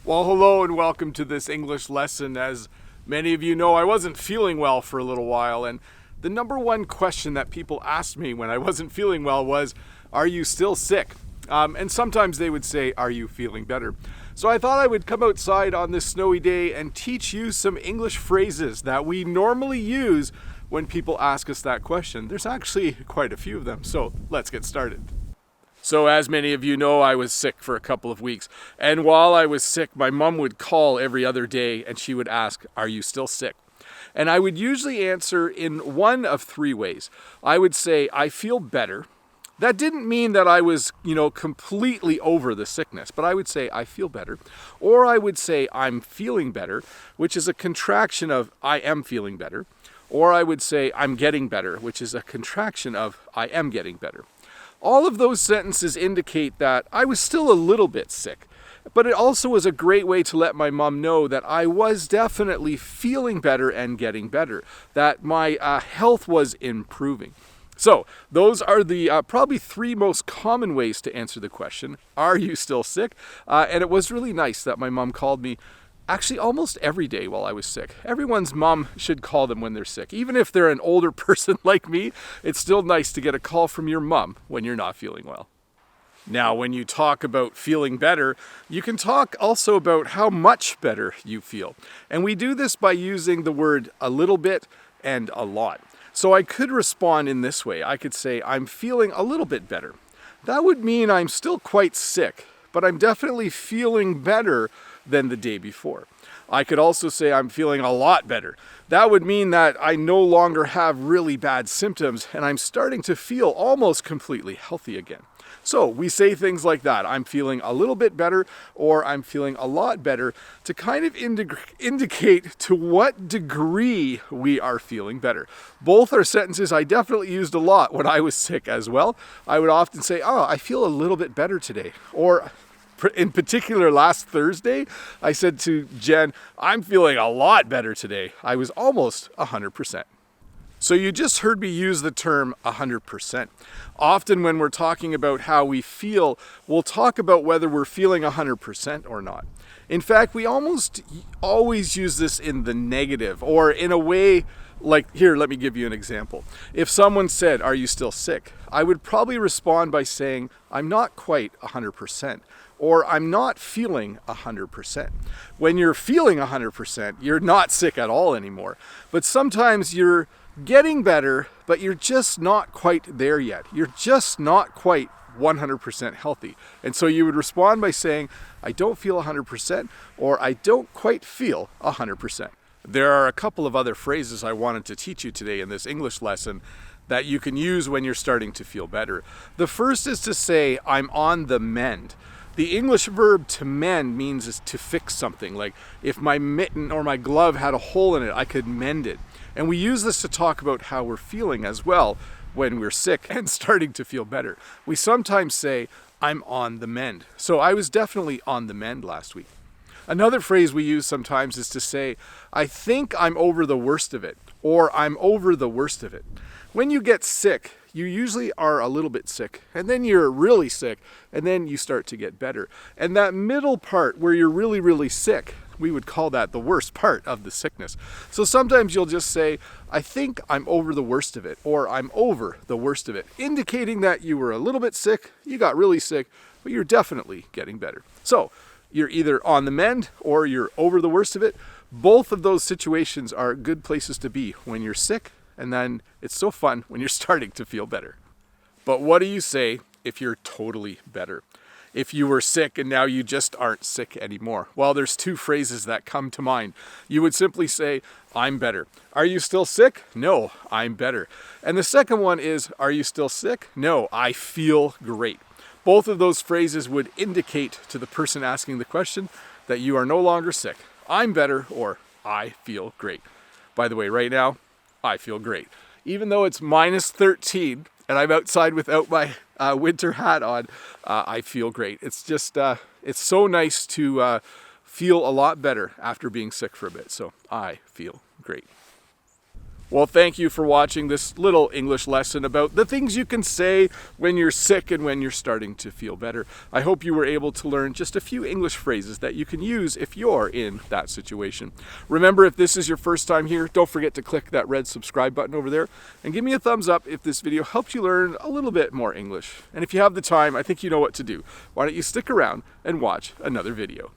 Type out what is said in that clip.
Well, hello and welcome to this English lesson. As many of you know, I wasn't feeling well for a little while, and the number one question that people asked me when I wasn't feeling well was, are you still sick? And sometimes they would say, are you feeling better? So I thought I would come outside on this snowy day and teach you some English phrases that we normally use when people ask us that question. There's actually quite a few of them, so let's get started. So as many of you know, I was sick for a couple of weeks. And while I was sick, my mom would call every other day and she would ask, are you still sick? And I would usually answer in one of three ways. I would say, I feel better. That didn't mean that I was, completely over the sickness, but I would say, I feel better. Or I would say, I'm feeling better, which is a contraction of I am feeling better. Or I would say, I'm getting better, which is a contraction of I am getting better. All of those sentences indicate that I was still a little bit sick, but it also was a great way to let my mom know that I was definitely feeling better and getting better, that my health was improving. So those are the probably three most common ways to answer the question, are you still sick? And it was really nice that my mom called me actually almost every day while I was sick. Everyone's mom should call them when they're sick. Even if they're an older person like me, it's still nice to get a call from your mom when you're not feeling well. Now, when you talk about feeling better, you can talk also about how much better you feel. And we do this by using the word a little bit and a lot. So I could respond in this way. I could say, I'm feeling a little bit better. That would mean I'm still quite sick, but I'm definitely feeling better than the day before. I could also say I'm feeling a lot better. That would mean that I no longer have really bad symptoms and I'm starting to feel almost completely healthy again. So we say things like that. I'm feeling a little bit better or I'm feeling a lot better to kind of indicate to what degree we are feeling better. Both are sentences I definitely used a lot when I was sick as well. I would often say, I feel a little bit better today. Or in particular, last Thursday, I said to Jen, I'm feeling a lot better today. I was almost 100%. So you just heard me use the term 100%. Often when we're talking about how we feel, we'll talk about whether we're feeling 100% or not. In fact, we almost always use this in the negative or in a way like, here, let me give you an example. If someone said, are you still sick? I would probably respond by saying, I'm not quite 100%. Or I'm not feeling 100%. When you're feeling 100%, you're not sick at all anymore. But sometimes you're getting better, but you're just not quite there yet. You're just not quite 100% healthy. And so you would respond by saying, I don't feel 100%, or I don't quite feel 100%. There are a couple of other phrases I wanted to teach you today in this English lesson that you can use when you're starting to feel better. The first is to say, I'm on the mend. The English verb to mend means to fix something. Like if my mitten or my glove had a hole in it, I could mend it. And we use this to talk about how we're feeling as well when we're sick and starting to feel better. We sometimes say, I'm on the mend. So I was definitely on the mend last week. Another phrase we use sometimes is to say, I think I'm over the worst of it, or I'm over the worst of it. When you get sick, you usually are a little bit sick, and then you're really sick, and then you start to get better. And that middle part where you're really, really sick, we would call that the worst part of the sickness. So sometimes you'll just say, I think I'm over the worst of it, or I'm over the worst of it, indicating that you were a little bit sick, you got really sick, but you're definitely getting better. So you're either on the mend or you're over the worst of it. Both of those situations are good places to be when you're sick, and then it's so fun when you're starting to feel better. But what do you say if you're totally better? If you were sick and now you just aren't sick anymore? Well, there's two phrases that come to mind. You would simply say, I'm better. Are you still sick? No, I'm better. And the second one is, are you still sick? No, I feel great. Both of those phrases would indicate to the person asking the question that you are no longer sick. I'm better, or I feel great. By the way, right now, I feel great. Even though it's minus 13 and I'm outside without my winter hat on, I feel great. It's just, it's so nice to feel a lot better after being sick for a bit. So I feel great. Well, thank you for watching this little English lesson about the things you can say when you're sick and when you're starting to feel better. I hope you were able to learn just a few English phrases that you can use if you're in that situation. Remember, if this is your first time here, don't forget to click that red subscribe button over there and give me a thumbs up if this video helped you learn a little bit more English. And if you have the time, I think you know what to do. Why don't you stick around and watch another video.